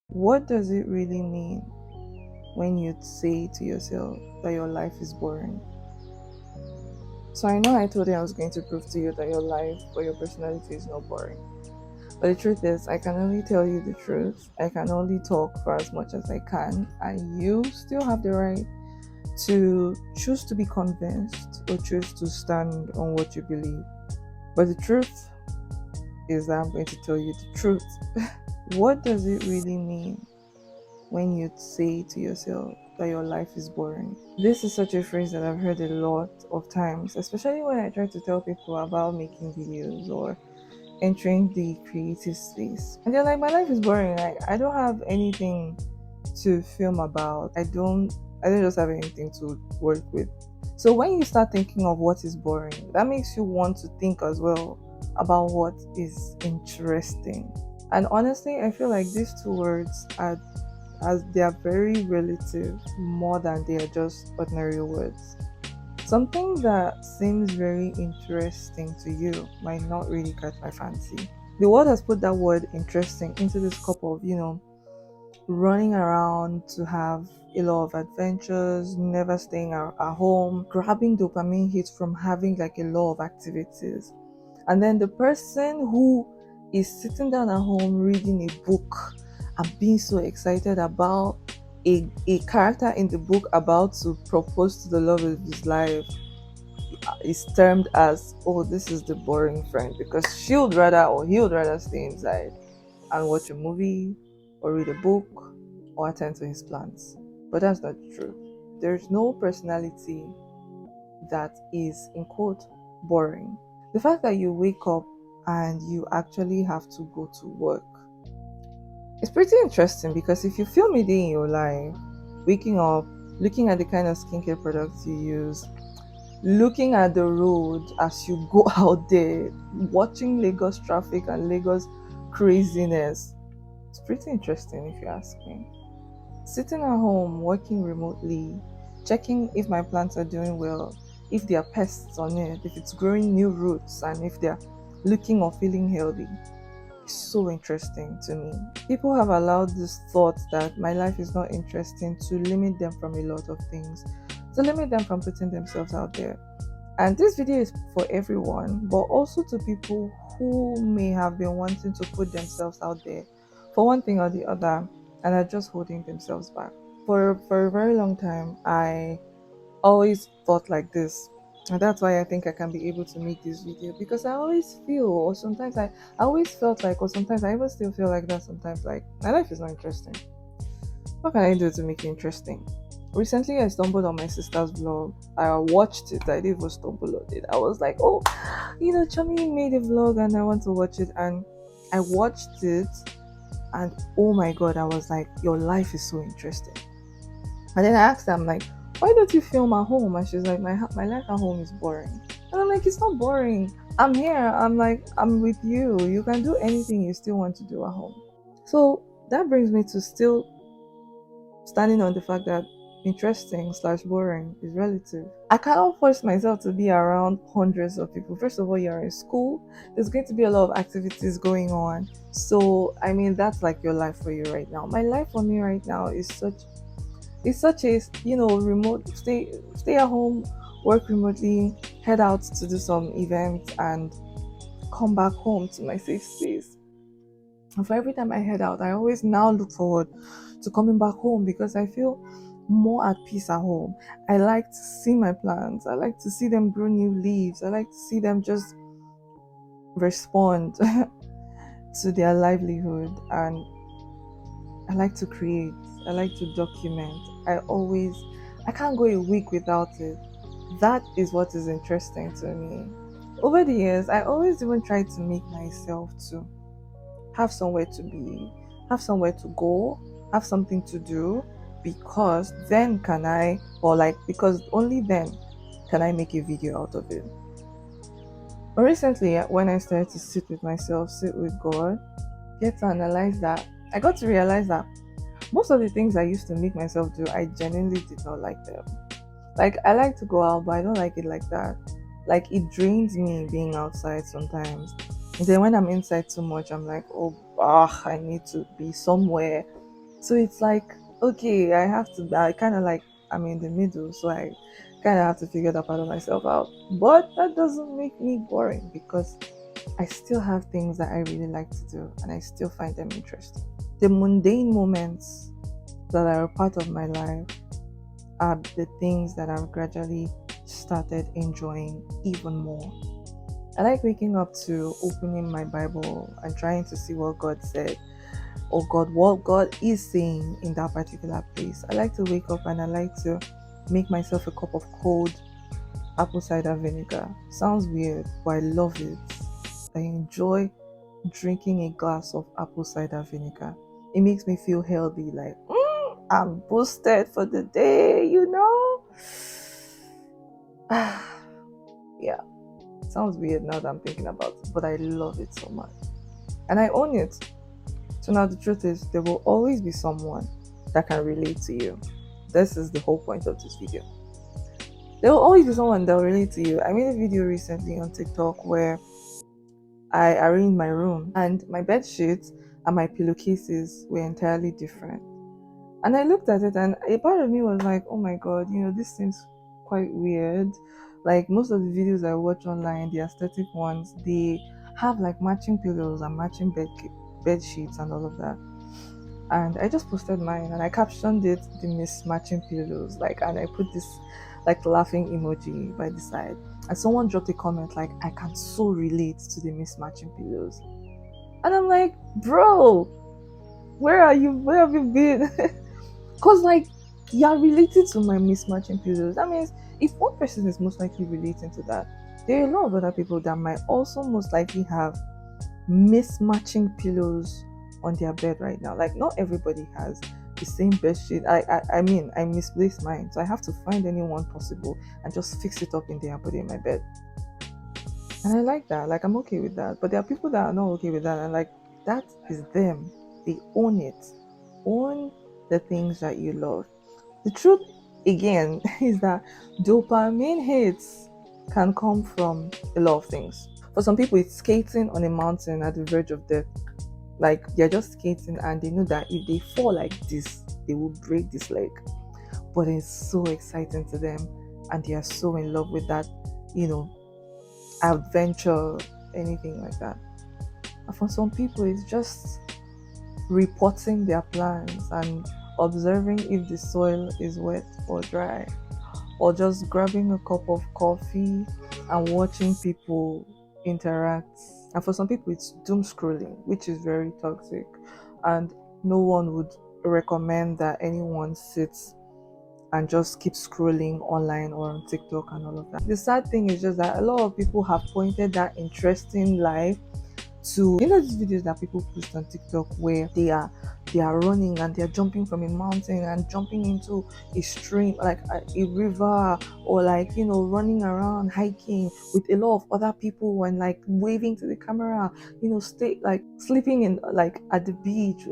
What does it really mean when you say to yourself that your life is boring? So I know I told you I was going to prove to you that your life or your personality is not boring. But the truth is, I can only tell you the truth. I can only talk for as much as I can, and you still have the right to choose to be convinced or choose to stand on what you believe. But the truth is that I'm going to tell you the truth. What does it really mean when you say to yourself that your life is boring? This is such a phrase that I've heard a lot of times, especially when I try to tell people about making videos or entering the creative space. And they're like, my life is boring. Like I don't have anything to film about. I don't just have anything to work with. So when you start thinking of what is boring, that makes you want to think as well about what is interesting. And honestly, I feel like these two words are as they are very relative more than they are just ordinary words. Something that seems very interesting to you might not really catch my fancy. The world has put that word interesting into this cup of, running around to have a lot of adventures, never staying at home, grabbing dopamine hits from having like a lot of activities. And then the person who is sitting down at home reading a book and being so excited about a character in the book about to propose to the love of his life is termed as, oh, this is the boring friend because she would rather or he would rather stay inside and watch a movie or read a book or attend to his plans. But that's not true. There's no personality that is, in quote, boring. The fact that you wake up and you actually have to go to work is pretty interesting because if you film a day in your life, waking up, looking at the kind of skincare products you use, looking at the road as you go out there, watching Lagos traffic and Lagos craziness, it's pretty interesting if you ask me. Sitting at home, working remotely, checking if my plants are doing well, if there are pests on it, if it's growing new roots, and if they're looking or feeling healthy. It's so interesting to me. People have allowed this thought that my life is not interesting to limit them from a lot of things, to limit them from putting themselves out there. And this video is for everyone, but also to people who may have been wanting to put themselves out there for one thing or the other and are just holding themselves back. For a very long time, I always thought like this. And that's why I think I can be able to make this video because I always feel, or sometimes I always felt like, or sometimes I even still feel like that sometimes, like my life is not interesting. What can I do to make it interesting? Recently, I stumbled on my sister's vlog. I watched it. I didn't even stumble on it. I was like, oh, Chami made a vlog and I want to watch it. And I watched it and oh my God, I was like, your life is so interesting. And then I asked her, I'm like, why don't you film at home? And she's like, my life at home is boring. And I'm like, it's not boring. I'm here. I'm like, I'm with you. You can do anything you still want to do at home. So that brings me to still standing on the fact that interesting slash boring is relative. I cannot force myself to be around hundreds of people. First of all, you're in school, there's going to be a lot of activities going on. So, I mean, that's like your life for you right now. My life for me right now is such a, remote, stay at home, work remotely, head out to do some events, and come back home to my safe space. And for every time I head out, I always now look forward to coming back home because I feel more at peace at home. I like to see my plants. I like to see them grow new leaves. I like to see them just respond to their livelihood. And I like to create. I like to document. I can't go a week without it. That is what is interesting to me. Over the years, I always even try to make myself to have somewhere to be, have somewhere to go, have something to do, because then can I, or like, because only then can I make a video out of it. But recently, when I started to sit with myself, sit with God, get to analyze that, I got to realize that most of the things I used to make myself do, I genuinely did not like them. Like, I like to go out, but I don't like it like that. Like, it drains me being outside sometimes. And then when I'm inside too much, I'm like, oh, I need to be somewhere. So it's like, okay, I kind of like, I'm in the middle, so I kind of have to figure that part of myself out. But that doesn't make me boring because I still have things that I really like to do and I still find them interesting. The mundane moments that are a part of my life are the things that I've gradually started enjoying even more. I like waking up to opening my Bible and trying to see what God said or what God is saying in that particular place. I like to wake up and I like to make myself a cup of cold apple cider vinegar. Sounds weird, but I love it. I enjoy drinking a glass of apple cider vinegar. It makes me feel healthy, like I'm boosted for the day, you know? Yeah, sounds weird now that I'm thinking about it, but I love it so much. And I own it. So now the truth is, there will always be someone that can relate to you. This is the whole point of this video. There will always be someone that will relate to you. I made a video recently on TikTok where I arranged my room and my bed sheets and my pillowcases were entirely different. And I looked at it and a part of me was like, oh my god, this seems quite weird. Like most of the videos I watch online, the aesthetic ones, they have like matching pillows and matching bed sheets and all of that. And I just posted mine and I captioned it the mismatching pillows, like, and I put this like laughing emoji by the side. And someone dropped a comment like, I can so relate to the mismatching pillows. And I'm like, bro, where are you? Where have you been? Because like you're related to my mismatching pillows. That means if one person is most likely relating to that, there are a lot of other people that might also most likely have mismatching pillows on their bed right now. Like not everybody has the same bed sheet. I mean I misplaced mine, so I have to find anyone possible and just fix it up in there and put it in my bed. And I like that. Like I'm okay with that. But there are people that are not okay with that, and like that is them. They own it. Own the things that you love. The truth again is that dopamine hits can come from a lot of things. For some people, it's skating on a mountain at the verge of death. Like they're just skating and they know that if they fall like this, they will break this leg. But it's so exciting to them and they are so in love with that, adventure, anything like that. And for some people, it's just reporting their plans and observing if the soil is wet or dry, or just grabbing a cup of coffee and watching people interact. And for some people, it's doom scrolling, which is very toxic. And no one would recommend that anyone sits and just keep scrolling online or on TikTok and all of that. The sad thing is just that a lot of people have pointed that interesting life to these videos that people post on TikTok where they are running and they're jumping from a mountain and jumping into a stream like a river, or like running around hiking with a lot of other people and like waving to the camera, stay like sleeping in like at the beach,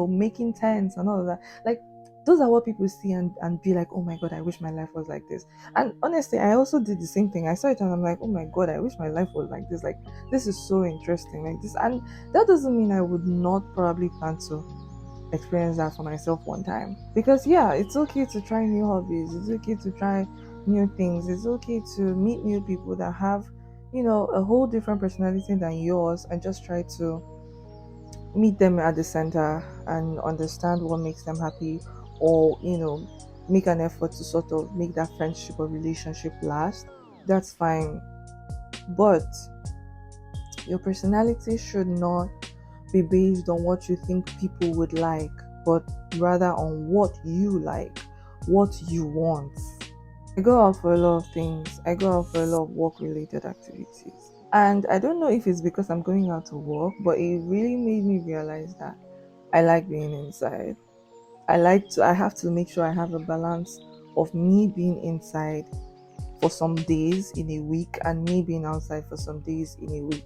making tents and all of that. Like those are what people see and be like, oh my god, I wish my life was like this. And honestly, I also did the same thing. I saw it and I'm like, oh my god, I wish my life was like this. Like this is so interesting, like this. And that doesn't mean I would not probably plan to experience that for myself one time, because yeah, it's okay to try new hobbies, it's okay to try new things, it's okay to meet new people that have a whole different personality than yours, and just try to meet them at the center and understand what makes them happy, or make an effort to sort of make that friendship or relationship last. That's fine, but your personality should not be based on what you think people would like, but rather on what you like, what you want. I go out for a lot of things. I go out for a lot of work related activities. And I don't know if it's because I'm going out to work, but it really made me realize that I like being inside. I have to make sure I have a balance of me being inside for some days in a week and me being outside for some days in a week.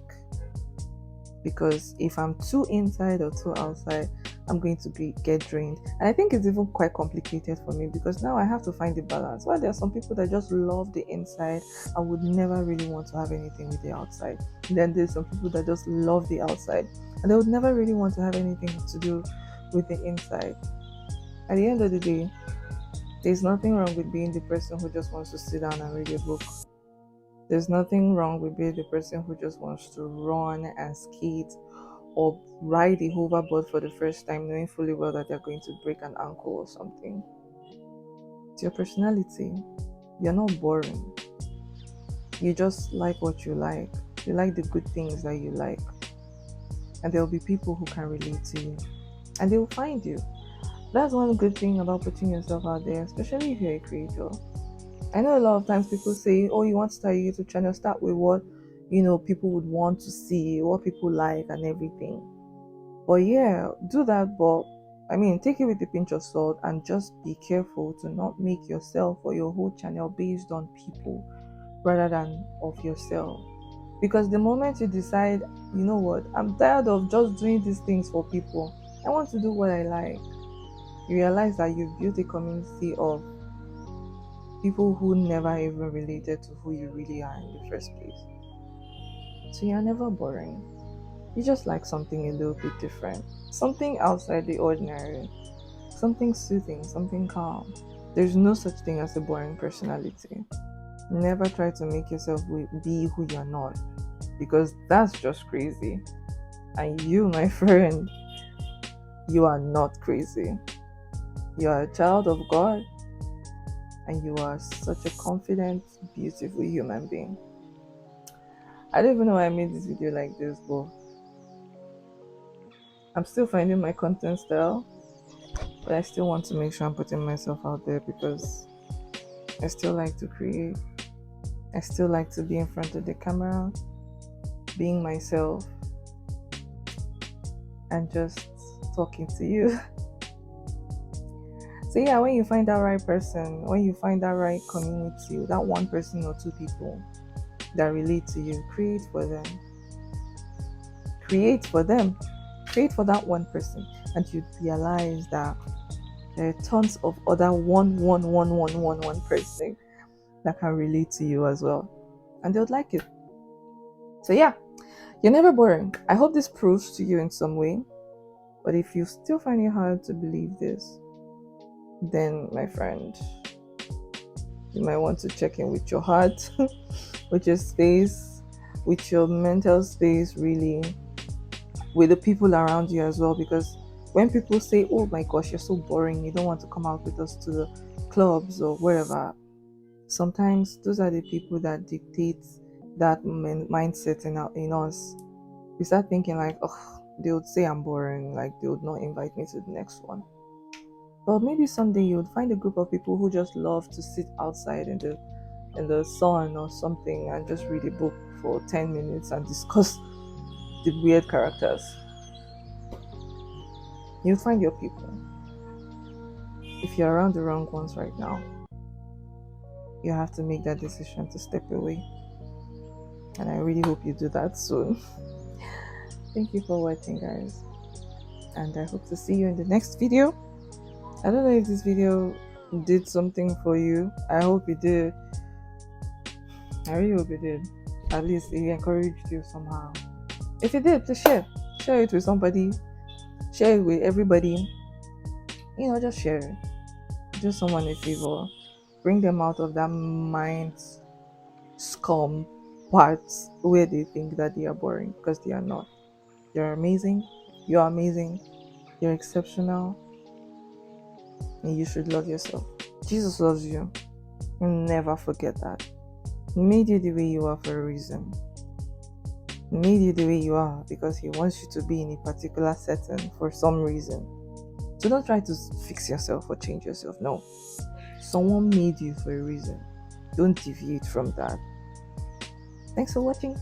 Because if I'm too inside or too outside, I'm going to get drained. And I think it's even quite complicated for me because now I have to find the balance. While there are some people that just love the inside and would never really want to have anything with the outside. And then there's some people that just love the outside and they would never really want to have anything to do with the inside. At the end of the day, there's nothing wrong with being the person who just wants to sit down and read a book. There's nothing wrong with being the person who just wants to run and skate or ride a hoverboard for the first time, knowing fully well that they're going to break an ankle or something. It's your personality. You're not boring. You just like what you like. You like the good things that you like. And there will be people who can relate to you. And they will find you. That's one good thing about putting yourself out there, especially if you're a creator. I know a lot of times people say, oh, you want to start a YouTube channel, start with what people would want to see, what people like and everything. But yeah, do that, but take it with a pinch of salt and just be careful to not make yourself or your whole channel based on people rather than of yourself. Because the moment you decide, you know what, I'm tired of just doing these things for people, I want to do what I like, you realize that you've built a community of people who never even related to who you really are in the first place. So you're never boring. You just like something a little bit different, something outside the ordinary, something soothing, something calm. There's no such thing as a boring personality. Never try to make yourself be who you're not, because that's just crazy. And you, my friend, you are not crazy. You are a child of God, and you are such a confident, beautiful human being. I don't even know why I made this video like this, but I'm still finding my content style, but I still want to make sure I'm putting myself out there because I still like to create. I still like to be in front of the camera, being myself, and just talking to you. So yeah, when you find that right person, when you find that right community, that one person or two people that relate to you, create for them. Create for them. Create for that one person, and you realize that there are tons of other one person that can relate to you as well, and they would like it. So yeah, you're never boring. I hope this proves to you in some way. But if you still find it hard to believe this, then my friend, you might want to check in with your heart, with your space, with your mental space, really, with the people around you as well. Because when people say, oh my gosh, you're so boring, you don't want to come out with us to the clubs or wherever, sometimes those are the people that dictate that mindset in us. We start thinking like, oh, they would say I'm boring, like they would not invite me to the next one. But maybe someday you would find a group of people who just love to sit outside in the sun or something and just read a book for 10 minutes and discuss the weird characters. You'll find your people. If you're around the wrong ones right now, you have to make that decision to step away. And I really hope you do that soon. Thank you for watching, guys. And I hope to see you in the next video. I don't know if this video did something for you. I hope it did. I really hope it did. At least it encouraged you somehow. If it did, please share. Share it with somebody. Share it with everybody. Just share it. Do someone a favor. Bring them out of that mind scum parts where they think that they are boring, because they are not. You're amazing. You're amazing. You're exceptional. And you should love yourself. Jesus loves you. Never forget that. He made you the way you are for a reason. He made you the way you are because he wants you to be in a particular setting for some reason. So don't try to fix yourself or change yourself. No. Someone made you for a reason. Don't deviate from that. Thanks for watching.